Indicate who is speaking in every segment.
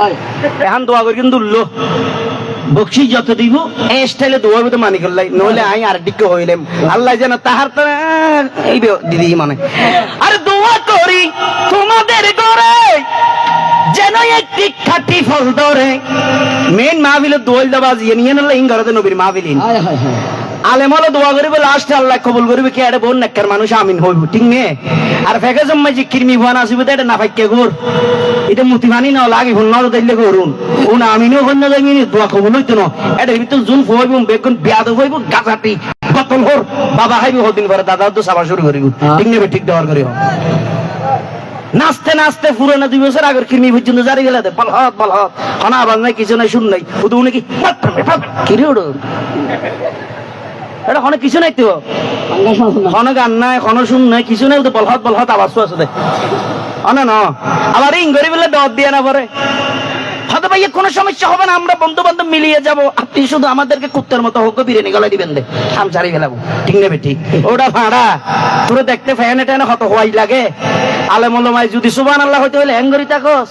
Speaker 1: এখন দোয়া করি কিন্তু উঠলো বকশি যত দিব এই স্টাইলে দোয়া তো মানি করলাই নইলে আই আর দিকে হইলাম আল্লাহ যেন তাহার তো এই দিদি মানে আরে দোয়া করি তোমাদের ঘরে যেন একটি খাঁটি ফল ধরে মেন মাহফিলে দোয়াল দাবাজ নিয়ে নিলে ইন ঘরে নবীর মাহফিলিন আলেম হলো দোয়া করিবে লাস্টে আল্লাহ কবুল করিবে কে আরে বোন নেককার মানুষ আমিন হইব ঠিক নে আর ফেকে জম্মাই যে কিরমি ভুয়ান আসিবে এটা না ফাইকে ঘর এটা মুতিমানি না লাগে হল না দিলে করুন উন আমিনও হন্য যাইনি দোয়া কবুল হইতো না এটা ভিতর জুন হইব বেগুন বিয়াদ হইব গাছাটি কতল হর বাবা হাইব হদিন পরে দাদা তো সাবা শুরু করিব ঠিক নেবে ঠিক দেওয়ার করিব নাচতে নাচতে পুরোনো 2 বছর আগের কিরমি পর্যন্ত জারি গেলে বলহত খানা আওয়াজ নাই কিছু নাই শুন নাই শুধু উনি কি কিরে ওড় এটা কোনো কিছু নাই তো কোনো গান নাই কোনো শুন নাই কিছু নাই বলহত আওয়াজ আছে না না আবার ইং গরিব বলে দর দিয়ে না পরে হয়তো ভাই কোনো সমস্যা হবে না আমরা বন্ধু বান্ধব মিলিয়ে যাব আপনি শুধু আমাদেরকে কুত্তার মতো হোক বিরিয়ানি গলায় দিবেন দে আম ছাড়ি ফেলাবো ঠিক নেবে ঠিক ওটা ভাড়া তোর দেখতে ফ্যান এটা হত হওয়াই লাগে আলেমুলামায় যদি সুবহানাল্লাহ হইতে হইলে হ্যাঙ্গরি থাকস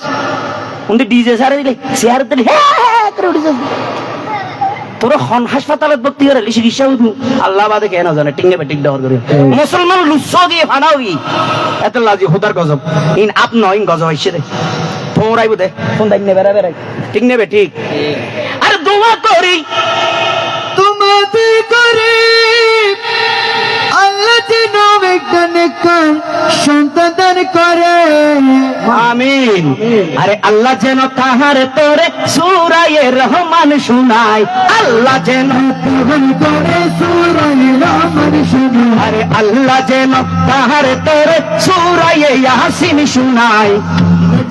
Speaker 1: উনি ডিজে ছাড়ে দিলে চেয়ার দিলে হ্যাঁ করে উঠে যাবে তোর হাসপাতালত ভর্তি করে চিকিৎসা হইব আল্লাহ বাদে কেন জানে ঠিক নেবে ঠিক দেওয়ার করে মুসলমান লুচ্ছ গিয়ে ফাড়াও গি এত লাজি হুদার গজব ইন আপ নয় গজব হইছে রে ফোরাইব দে ফোন দাই নেবে বেড়াই ঠিক নেবে ঠিক আরে দোয়া করি
Speaker 2: তোমাদের করে আল্লাহ যেন একটা নেককার সন্তান দান করে
Speaker 1: আমিন আরে আল্লাহ যেন তাহার তোরে সূরা রহমান শুনায় আল্লাহ যেন
Speaker 2: তাহার করে সূরা রহমান শোনায়
Speaker 1: আরে আল্লাহ যেন তাহার তোরে সূরা ইয়াসিন শুনায়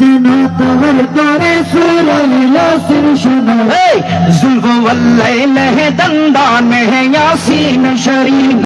Speaker 2: যেন তাহার করে সূরা ইয়াসিন শোনায়
Speaker 1: এই যুলফ ওয়াল লাইল দন্দান মে ইয়াসিন শরীফ